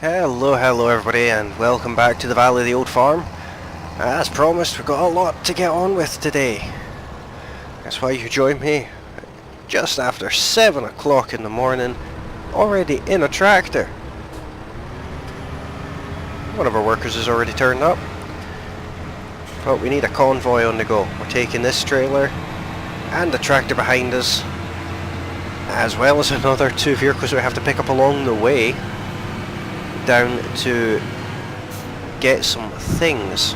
Hello everybody, and welcome back to the Valley of the Old Farm. As promised, we've got a lot to get on with today. That's why you joined me just after 7 o'clock in the morning, already in a tractor. One of our workers has already turned up, but we need a convoy on the go. We're taking this trailer and the tractor behind us, as well as another 2 vehicles we have to pick up along the way, down to get some things.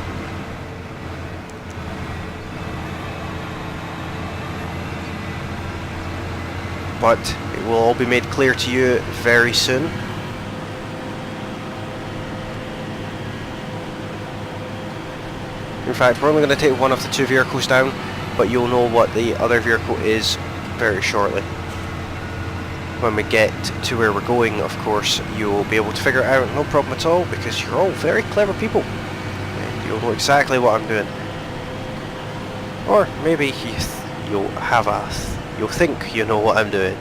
But it will all be made clear to you very soon. In fact, we're only going to take one of the 2 vehicles down, but you'll know what the other vehicle is very shortly. When we get to where we're going, of course, you'll be able to figure it out, no problem at all, because you're all very clever people. And you'll know exactly what I'm doing. Or maybe you'll think you know what I'm doing.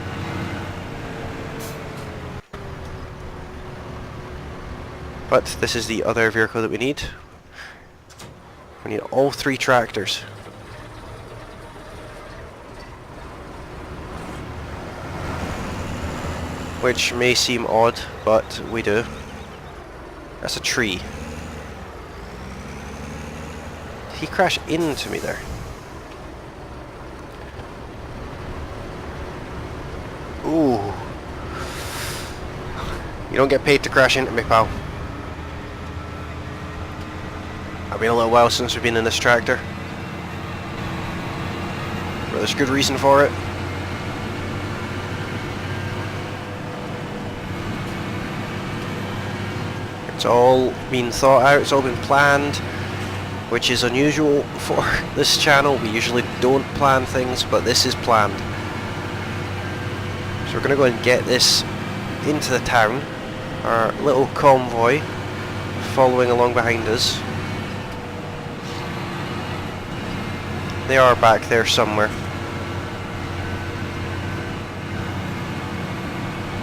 But this is the other vehicle that we need. We need all 3 tractors. Which may seem odd, but we do. That's a tree. Did he crash into me there? Ooh. You don't get paid to crash into me, pal. It's been a little while since we've been in this tractor. But there's good reason for it. It's all been thought out, it's all been planned, which is unusual for this channel. We usually don't plan things, but this is planned. So we're going to go and get this into the town. Our little convoy following along behind us. They are back there somewhere.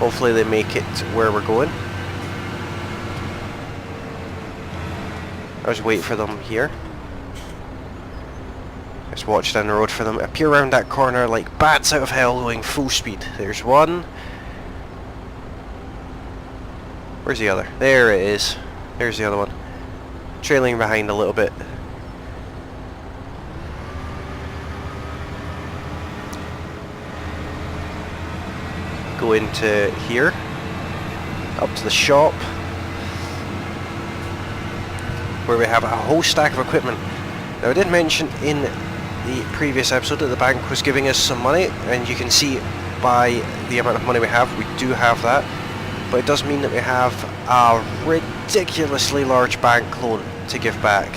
Hopefully they make it where we're going. I was waiting for them here. Just watch down the road for them. Appear around that corner like bats out of hell going full speed. There's one. Where's the other? There it is. There's the other one. Trailing behind a little bit. Go into here. Up to the shop, where we have a whole stack of equipment. Now, I did mention in the previous episode that the bank was giving us some money, and you can see by the amount of money we have, we do have that. But it does mean that we have a ridiculously large bank loan to give back,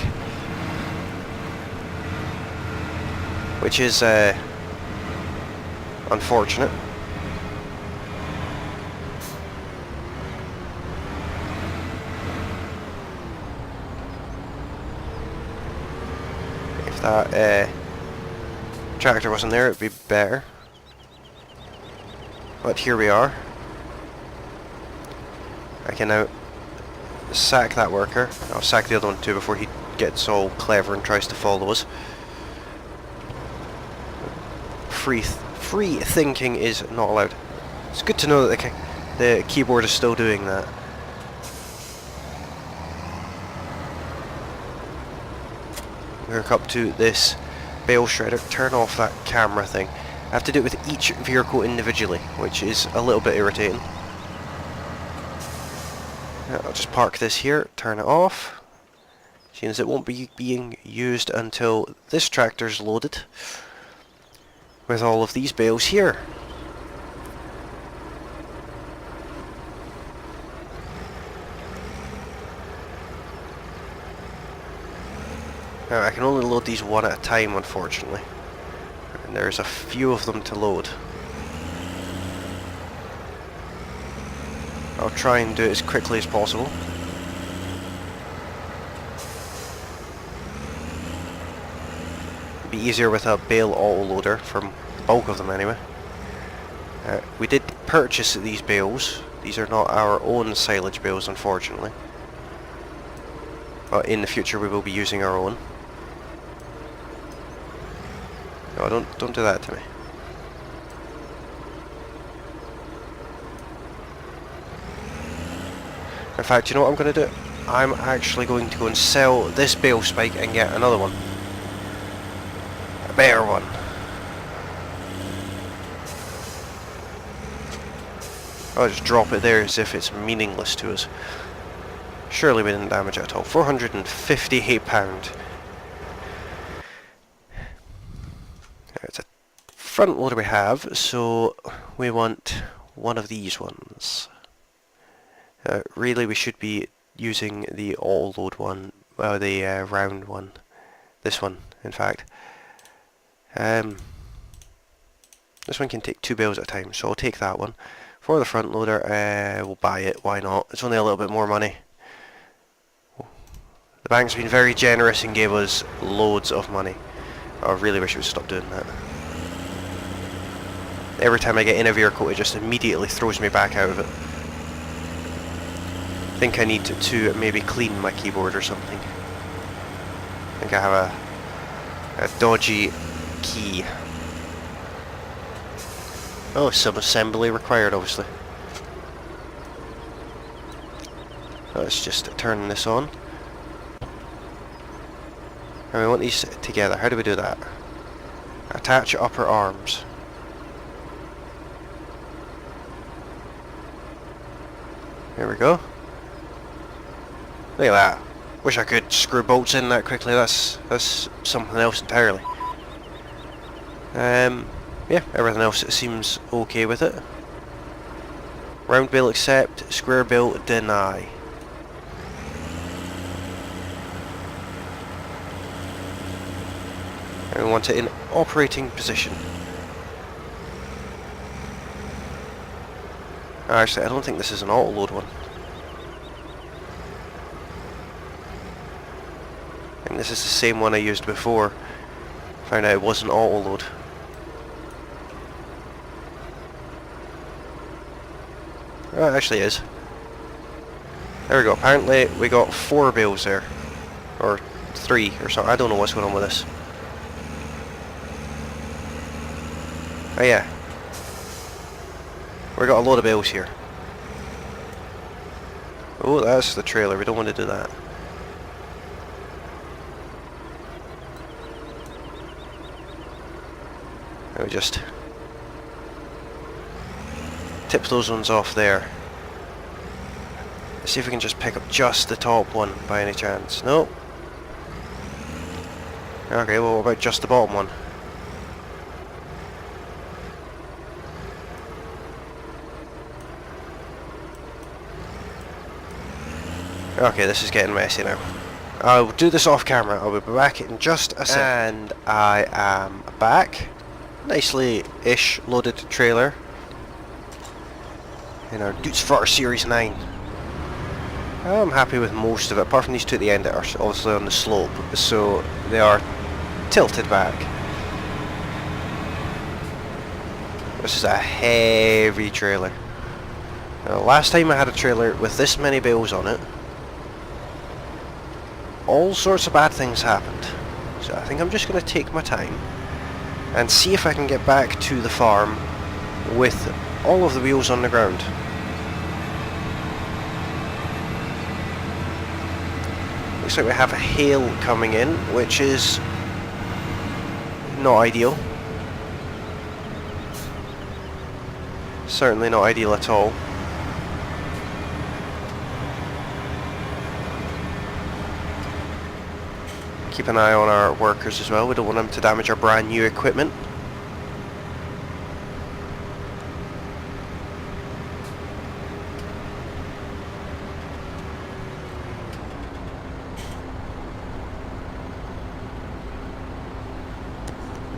which is unfortunate. If that tractor wasn't there, it'd be better. But here we are. I can now sack that worker. I'll sack the other one too before he gets all clever and tries to follow us. Free thinking is not allowed. It's good to know that the keyboard is still doing that. Hook up to this bale shredder, turn off that camera thing. I have to do it with each vehicle individually, which is a little bit irritating. I'll just park this here, turn it off, since it won't be being used until this tractor's loaded with all of these bales here. Now, I can only load these one at a time, unfortunately. And there's a few of them to load. I'll try and do it as quickly as possible. It'd be easier with a bale autoloader, for the bulk of them anyway. We did purchase these bales. These are not our own silage bales, unfortunately. But in the future we will be using our own. No, don't do that to me. In fact, you know what I'm going to do? I'm actually going to go and sell this bale spike and get another one. A better one. I'll just drop it there as if it's meaningless to us. Surely we didn't damage it at all. £458. It's a front loader we have, so we want one of these ones. Really we should be using the auto load one, well, the round one. This one, in fact. This one can take 2 bales at a time, so I'll take that one. For the front loader, we'll buy it, why not? It's only a little bit more money. The bank's been very generous and gave us loads of money. I really wish it would stop doing that. Every time I get in a vehicle, it just immediately throws me back out of it. I think I need to maybe clean my keyboard or something. I think I have a dodgy key. Oh, some assembly required, obviously. Let's just turn this on. And we want these together. How do we do that? Attach upper arms. There we go. Look at that. Wish I could screw bolts in that quickly. That's something else entirely. Yeah, everything else seems okay with it. Round bale accept, square bale deny. And we want it in operating position. Actually, I don't think this is an auto load one. I think this is the same one I used before. Found out it wasn't auto load. Oh, it actually is. There we go. Apparently we got 4 bales there. Or 3 or something. I don't know what's going on with this. Oh yeah. We got a load of bales here. Oh, that's the trailer. We don't want to do that. Let me just tip those ones off there. Let's see if we can just pick up just the top one by any chance. No. Okay, well, what about just the bottom one? Okay, this is getting messy now. I'll do this off camera. I'll be back in just a second. And I am back. Nicely-ish loaded trailer in our Dutz Far Series 9. I'm happy with most of it, apart from these two at the end that are obviously on the slope, so they are tilted back. This is a heavy trailer. Now, last time I had a trailer with this many bales on it, all sorts of bad things happened. So I think I'm just going to take my time and see if I can get back to the farm with all of the wheels on the ground. Looks like we have a hail coming in, which is not ideal. Certainly not ideal at all. Keep an eye on our workers as well. We don't want them to damage our brand new equipment.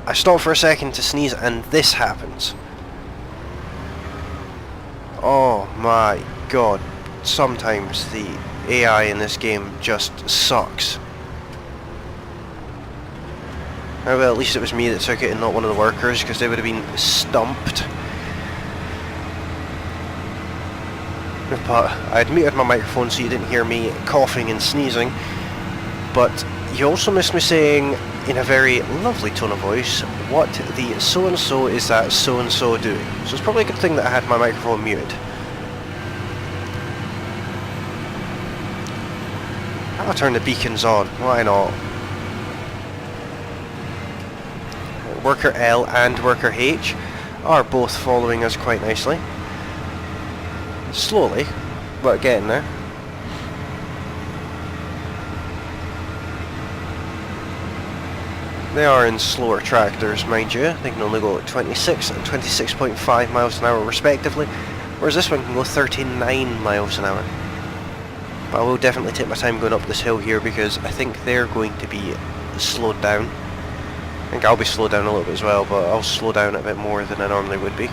I stop for a second to sneeze and this happens. Oh my god. Sometimes the AI in this game just sucks. Oh, well, at least it was me that took it and not one of the workers, because they would have been stumped. but I'd muted my microphone so you didn't hear me coughing and sneezing. But you also missed me saying, in a very lovely tone of voice, what the so-and-so is that so-and-so doing. So it's probably a good thing that I had my microphone muted. I'll turn the beacons on, why not? Worker L and Worker H are both following us quite nicely. Slowly, but getting there. They are in slower tractors, mind you. They can only go at 26 and 26.5 miles an hour respectively, whereas this one can go 39 miles an hour. But I will definitely take my time going up this hill here because I think they're going to be slowed down. I think I'll be slowed down a little bit as well, but I'll slow down a bit more than I normally would be.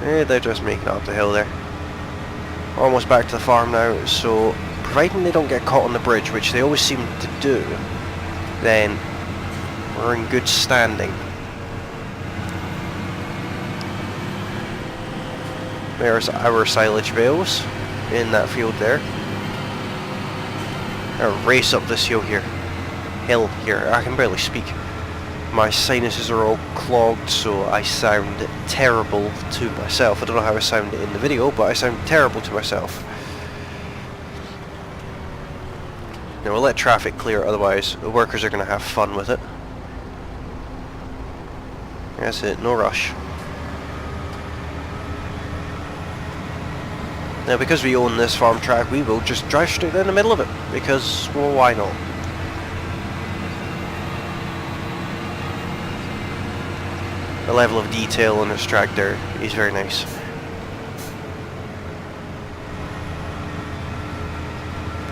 They're just making it up the hill there. Almost back to the farm now, so providing they don't get caught on the bridge, which they always seem to do, then we're in good standing. There's our silage bales in that field there. I'll race up this hill here. I can barely speak. My sinuses are all clogged, so I sound terrible to myself. I don't know how I sound in the video, but I sound terrible to myself. Now we'll let traffic clear, otherwise the workers are going to have fun with it. That's it, no rush. Now because we own this farm track, we will just drive straight down the middle of it, because, well, why not? The level of detail on this tractor is very nice.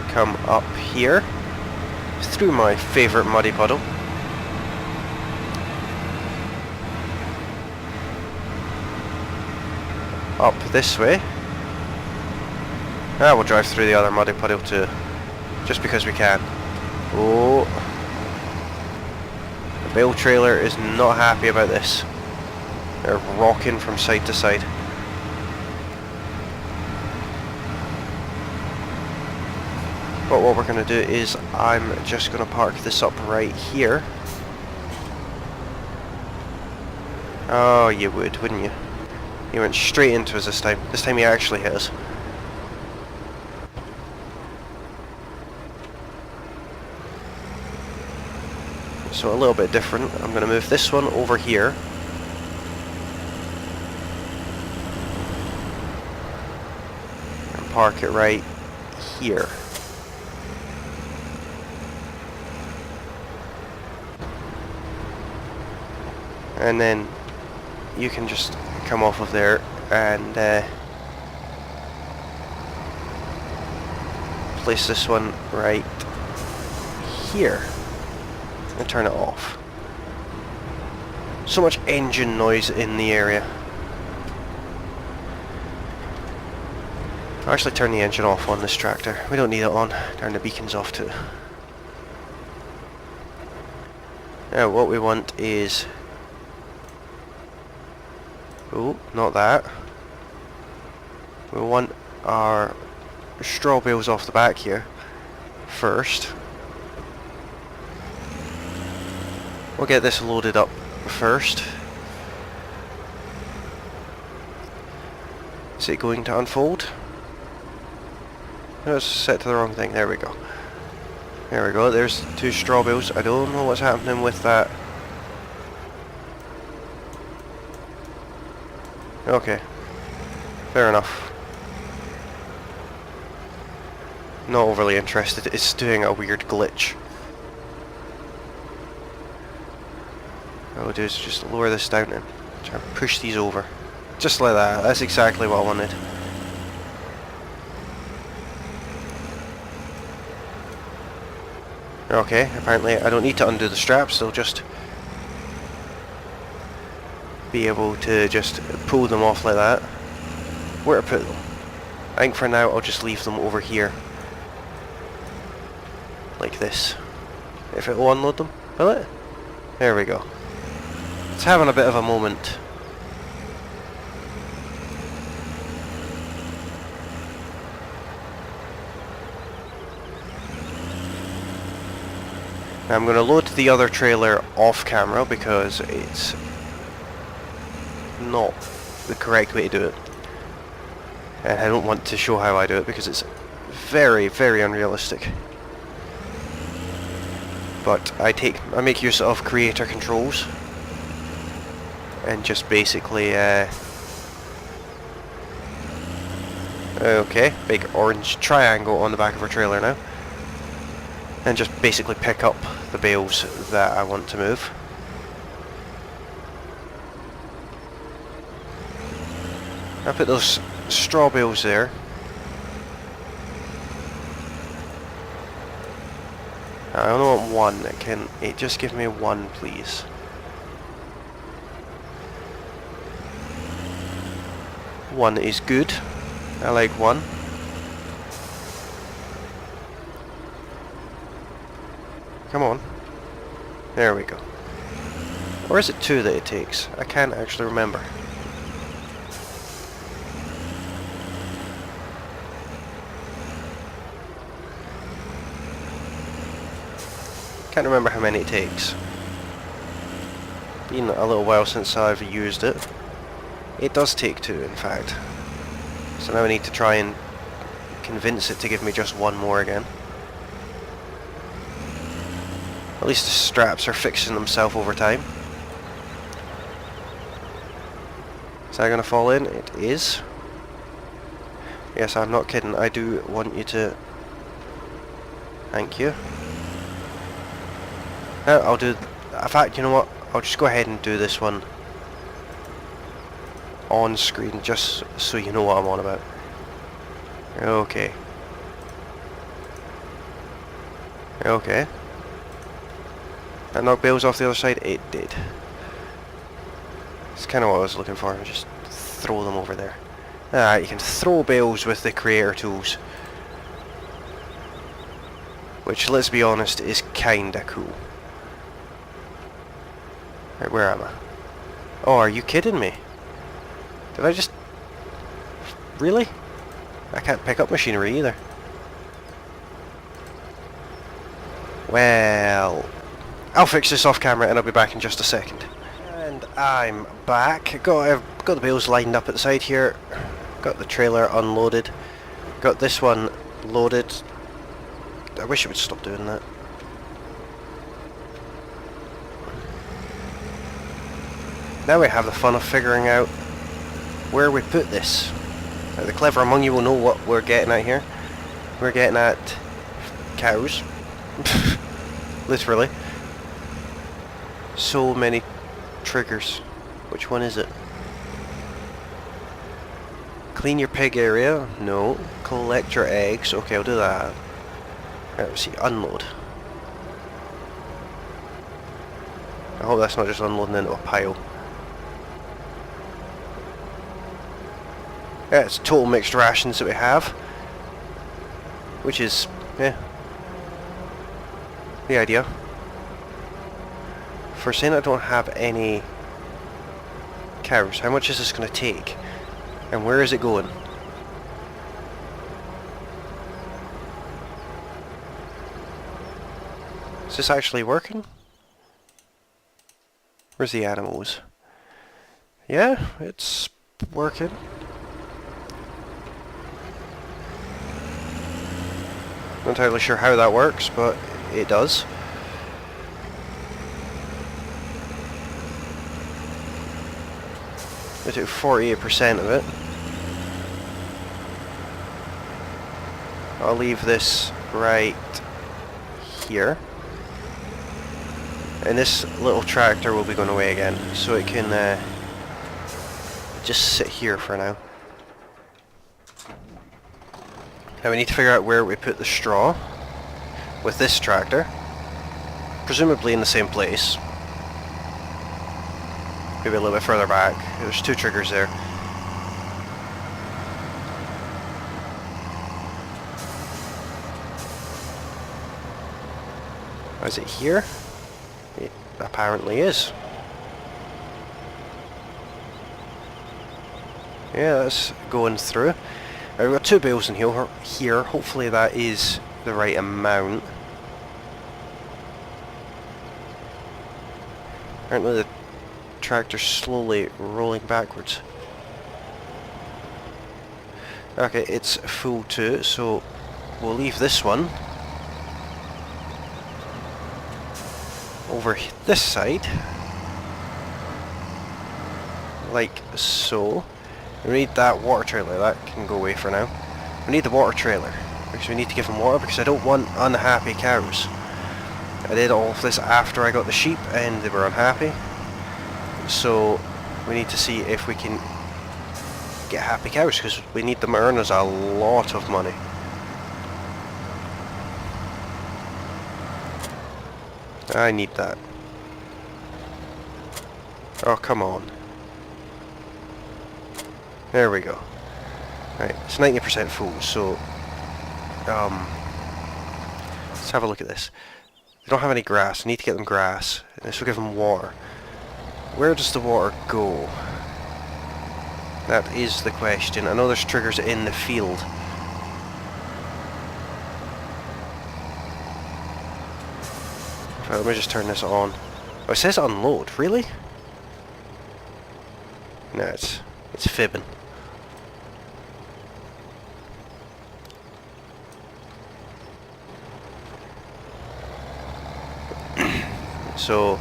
Come up here, through my favourite muddy puddle. Up this way. We'll drive through the other muddy puddle too, just because we can. Oh, the bale trailer is not happy about this. They're rocking from side to side. But what we're going to do is I'm just going to park this up right here. Oh, you would, wouldn't you? He went straight into us this time. This time he actually hit us. So a little bit different. I'm going to move this one over here. And park it right here. And then you can just come off of there and place this one right here and turn it off. So much engine noise in the area. I'll actually turn the engine off on this tractor. We don't need it on. Turn the beacons off too. Now what we want is... oh, not that. We want our straw bales off the back here first. We'll get this loaded up first. Is it going to unfold? No, it's set to the wrong thing. There we go. There we go. There's two straw bales. I don't know what's happening with that. Okay. Fair enough. Not overly interested. It's doing a weird glitch. What I'll do is just lower this down and try and push these over. Just like that. That's exactly what I wanted. Okay, apparently I don't need to undo the straps, they'll just be able to just pull them off like that. Where to put them? I think for now I'll just leave them over here. Like this. If it will unload them, will it? There we go. It's having a bit of a moment. Now I'm going to load the other trailer off camera because it's not the correct way to do it. And I don't want to show how I do it because it's very, very unrealistic. But I make use of creator controls and just basically okay, big orange triangle on the back of our trailer now. And just basically pick up the bales that I want to move. I put those straw bales there. I only want one. Can it just give me one, please? One is good. I like one. Come on. There we go. Or is it two that it takes? I can't actually remember. Can't remember how many it takes. Been a little while since I've used it. It does take two, in fact. So now I need to try and convince it to give me just one more again. At least the straps are fixing themselves over time. Is that going to fall in? It is. Yes, I'm not kidding. I do want you to... Thank you. Now I'll do... In fact, you know what? I'll just go ahead and do this one on screen, just so you know what I'm on about. Okay. Okay. That knocked bales off the other side? It did. It's kind of what I was looking for. Just throw them over there. Ah, you can throw bales with the creator tools. Which, let's be honest, is kinda cool. Right, where am I? Oh, are you kidding me? Did I just... Really? I can't pick up machinery either. Well... I'll fix this off camera and I'll be back in just a second. And I'm back. I've got the bales lined up at the side here. Got the trailer unloaded. Got this one loaded. I wish it would stop doing that. Now we have the fun of figuring out where we put this. Now, the clever among you will know what we're getting at here. We're getting at cows. Literally. So many triggers. Which one is it? Clean your pig area? No. Collect your eggs? Okay, I'll do that. Right, let's see. Unload. I hope that's not just unloading into a pile. Yeah, it's total mixed rations that we have. Which is, yeah, the idea. For saying I don't have any cows, how much is this going to take? And where is it going? Is this actually working? Where's the animals? Yeah, it's working. Not entirely sure how that works, but it does. I took 48% of it. I'll leave this right here. And this little tractor will be going away again, so it can just sit here for now. Now we need to figure out where we put the straw with this tractor. Presumably in the same place. Maybe a little bit further back. There's two triggers there. Is it here? It apparently is. Yeah, that's going through. We've got 2 bales in here. Hopefully that is the right amount. Apparently the tractor's slowly rolling backwards. Okay, it's full too, so we'll leave this one over this side, like so. We need that water trailer, that can go away for now. We need the water trailer, because we need to give them water, because I don't want unhappy cows. I did all of this after I got the sheep, and they were unhappy. So, we need to see if we can get happy cows, because we need them to earn us a lot of money. I need that. Oh, come on. There we go. Right, it's 90% full, so let's have a look at this. They don't have any grass. I need to get them grass. This will give them water. Where does the water go? That is the question. I know there's triggers in the field. Right, let me just turn this on. Oh, it says unload. Really? No, it's fibbing. So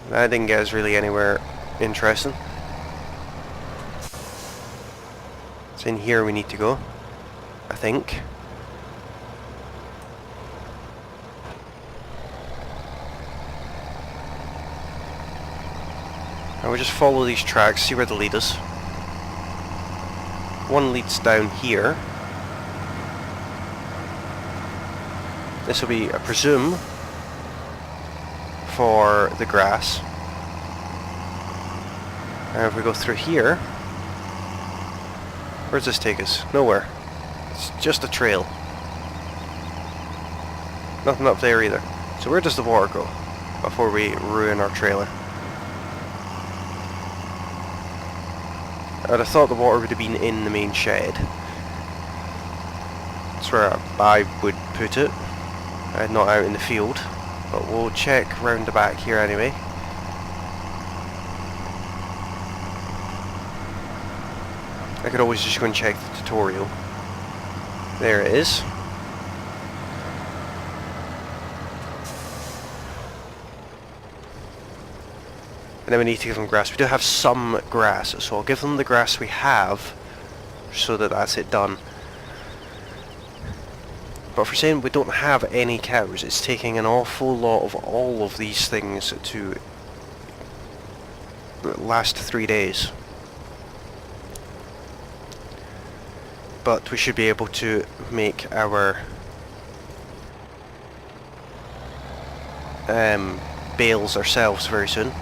that didn't get us really anywhere interesting. It's in here we need to go, I think. And we just follow these tracks, see where they lead us. One leads down here. This will be, I presume, for the grass. And if we go through here, where does this take us? Nowhere. It's just a trail. Nothing up there either. So where does the water go before we ruin our trailer? I'd have thought the water would have been in the main shed. That's where I would put it, not out in the field. But we'll check round the back here anyway. I could always just go and check the tutorial. There it is. And then we need to give them grass. We do have some grass, so I'll give them the grass we have, so that that's it done. But for saying we don't have any cows, it's taking an awful lot of all of these things to last 3 days. But we should be able to make our bales ourselves very soon.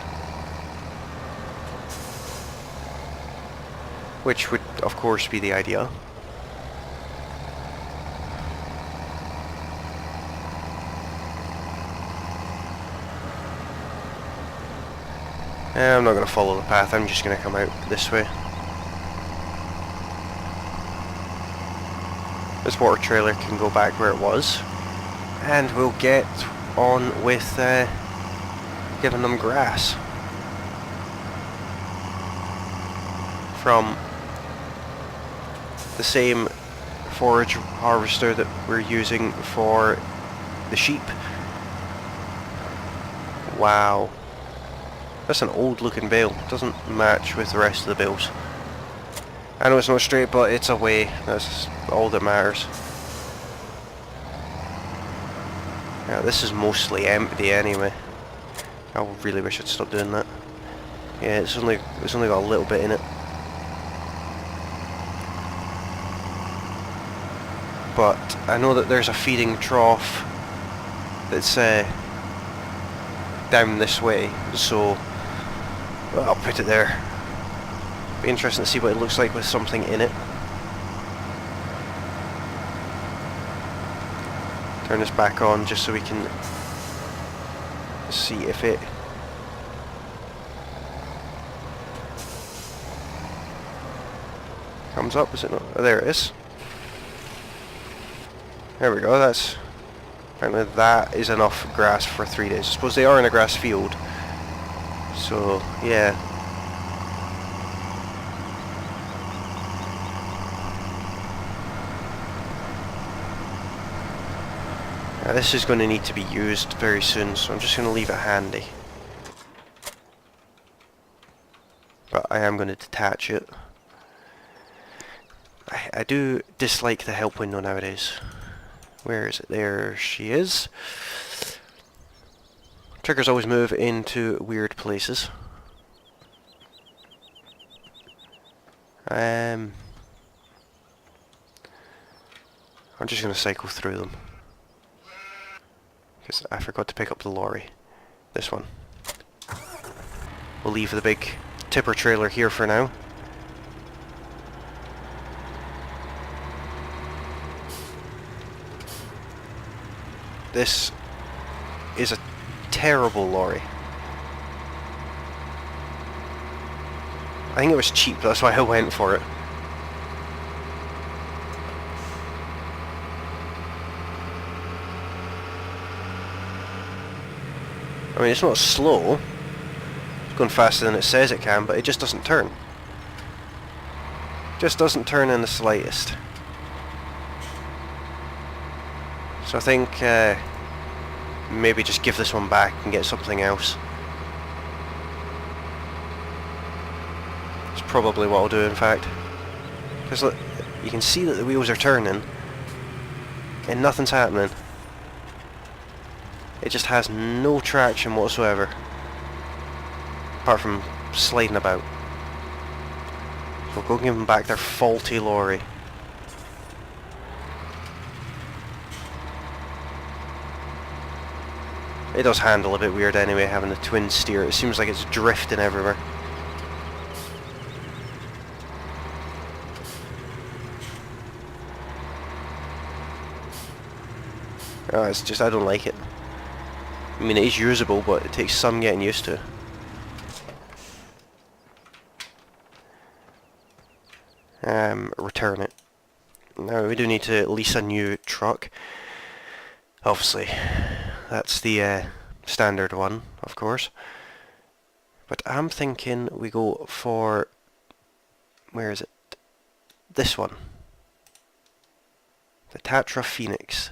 Which would, of course, be the idea. I'm not going to follow the path, I'm just going to come out this way. This water trailer can go back where it was, and we'll get on with giving them grass from the same forage harvester that we're using for the sheep. Wow. That's an old looking bale. It doesn't match with the rest of the bales. I know it's not straight, but it's away. That's all that matters. Yeah, this is mostly empty anyway. I really wish I'd stop doing that. Yeah, it's only got a little bit in it. But I know that there's a feeding trough that's down this way, so I'll put it there. Be interesting to see what it looks like with something in it. Turn this back on just so we can see if it comes up. Is it not? Oh, there it is. There we go. That's apparently that is enough grass for 3 days. I suppose they are in a grass field, so yeah. Now, this is going to need to be used very soon, so I'm just going to leave it handy. But I am going to detach it. I do dislike the help window nowadays. Where is it? There she is. Triggers always move into weird places. I'm just going to cycle through them. Because I forgot to pick up the lorry. This one. We'll leave the big tipper trailer here for now. This is a terrible lorry. I think it was cheap, that's why I went for it. I mean, it's not slow. It's going faster than it says it can, but it just doesn't turn. Just doesn't turn in the slightest. So I think maybe just give this one back and get something else. That's probably what I'll do, in fact. Because look, you can see that the wheels are turning and nothing's happening. It just has no traction whatsoever, apart from sliding about. So we'll go give them back their faulty lorry. It does handle a bit weird anyway, having the twin steer. It seems like it's drifting everywhere. Oh, it's just, I don't like it. I mean, it is usable, but it takes some getting used to. Return it. Now, we do need to lease a new truck. Obviously, that's the standard one, of course. But I'm thinking we go for... where is it? This one. The Tatra Phoenix.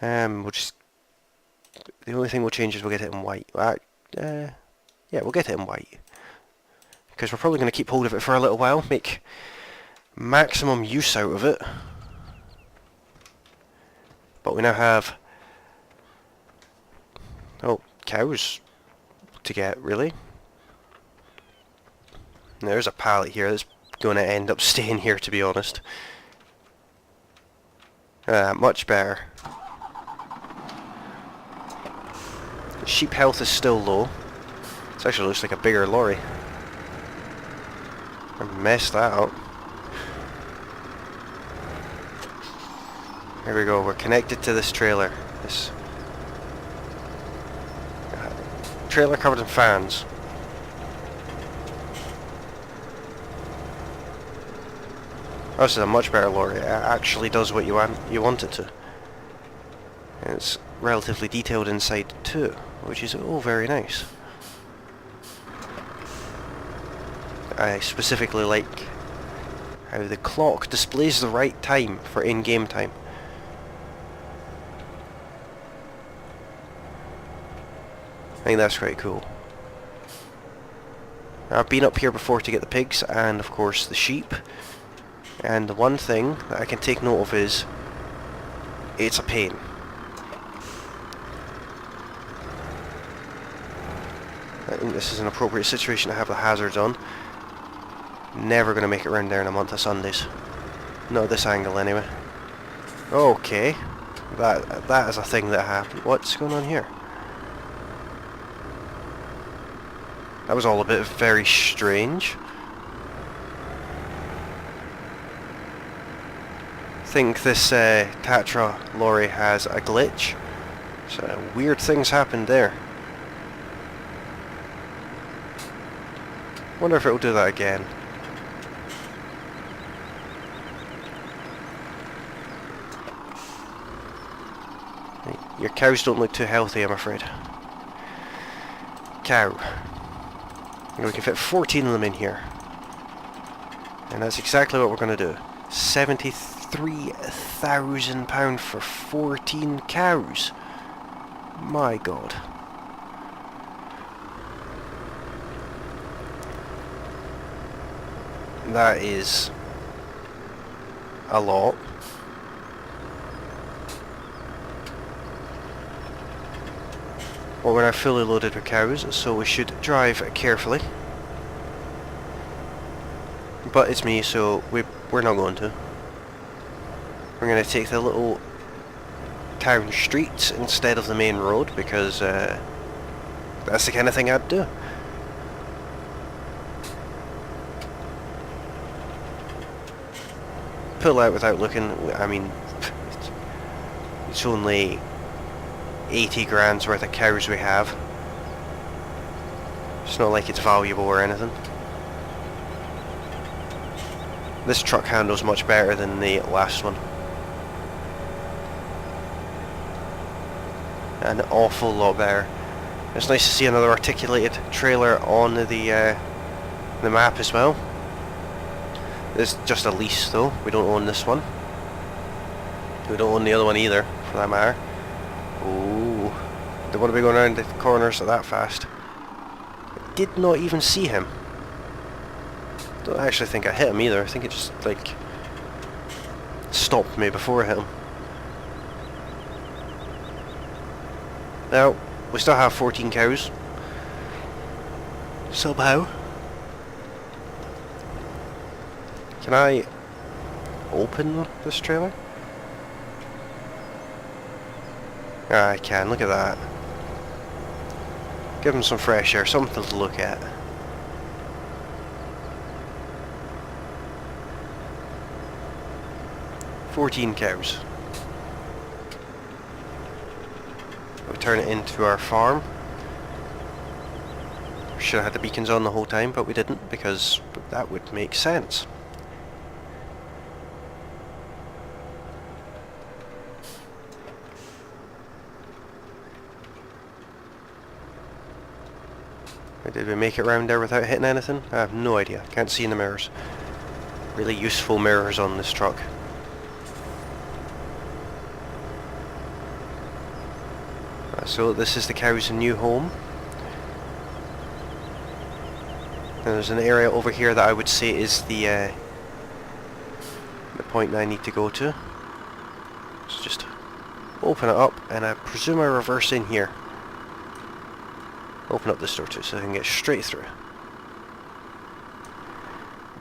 We'll just... the only thing we'll change is we'll get it in white. Yeah, we'll get it in white. Because we're probably going to keep hold of it for a little while. Make maximum use out of it. But we now have... oh, cows to get, really. And there's a pallet here that's going to end up staying here, to be honest. Much better. The sheep health is still low. This actually looks like a bigger lorry. I messed that up. Here we go, we're connected to this trailer. This trailer covered in fans. Oh, this is a much better lorry. It actually does what you want it to. And it's relatively detailed inside too, which is very nice. I specifically like how the clock displays the right time for in-game time. I think that's quite cool. Now, I've been up here before to get the pigs and of course the sheep, and the one thing that I can take note of is it's a pain. I think this is an appropriate situation to have the hazards on. Never going to make it round there in a month of Sundays. Not this angle anyway. Okay. That is a thing that happened. What's going on here? That was all a bit very strange. think this Tatra lorry has a glitch. So weird things happened there. Wonder if it'll do that again. Your cows don't look too healthy, I'm afraid. Cow. And we can fit 14 of them in here. And that's exactly what we're going to do. £73,000 for 14 cows. My God. That is a lot. Well, we're now fully loaded with cows, so we should drive carefully. But it's me, so we're not going to. We're going to take the little town streets instead of the main road, because that's the kind of thing I'd do. Pull out without looking. I mean, it's only 80 grand's worth of cows we have. It's not like it's valuable or anything. This truck handles much better than the last one. An awful lot better. It's nice to see another articulated trailer on the map as well. It's just a lease though, we don't own this one. We don't own the other one either, for that matter. Ooh, don't want to be going around the corners that fast. I did not even see him. Don't actually think I hit him either, I think it just, like, stopped me before I hit him. Now, we still have 14 cows. Somehow. Can I open this trailer? Ah, I can, look at that. Give him some fresh air, something to look at. "14 cows. We turn it into our farm. Should have had the beacons on the whole time, but we didn't, because that would make sense. Did we make it round there without hitting anything? I have no idea. Can't see in the mirrors. Really useful mirrors on this truck. So this is the cows' new home. And there's an area over here that I would say is the point that I need to go to. So just open it up, and I presume I reverse in here. Open up this door too, so I can get straight through.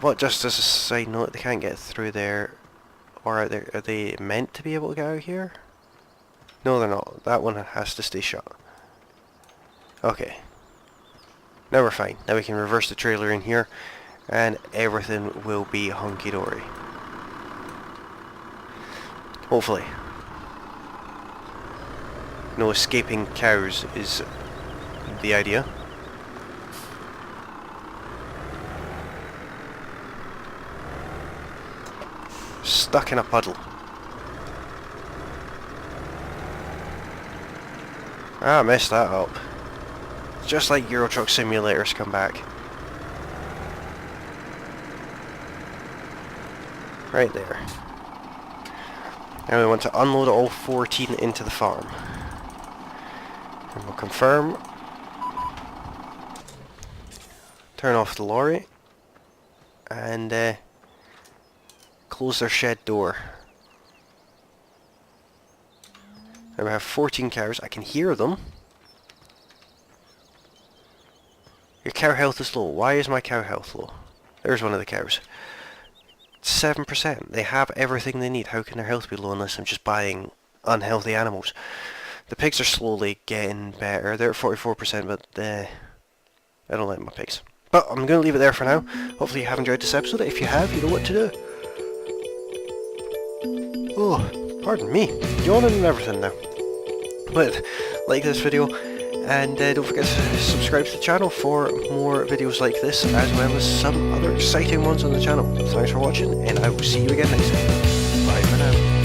But just as a side note, they can't get through there. Or are they meant to be able to get out here? No, they're not. That one has to stay shut. Okay. Now we're fine. Now we can reverse the trailer in here, and everything will be hunky-dory. Hopefully. No escaping cows is the idea. Stuck in a puddle. Ah, I messed that up. Just like Euro Truck Simulator's come back. Right there. Now we want to unload all 14 into the farm. And we'll confirm. Turn off the lorry. And close their shed door. Now we have 14 cows. I can hear them. Your cow health is low. Why is my cow health low? There's one of the cows. 7%. They have everything they need. How can their health be low unless I'm just buying unhealthy animals? The pigs are slowly getting better. They're at 44%, but I don't like my pigs. But I'm going to leave it there for now. Hopefully you have enjoyed this episode. If you have, you know what to do. Oh, pardon me, yawning and everything now. But like this video, and don't forget to subscribe to the channel for more videos like this, as well as some other exciting ones on the channel. Thanks for watching, and I will see you again next time. Bye for now.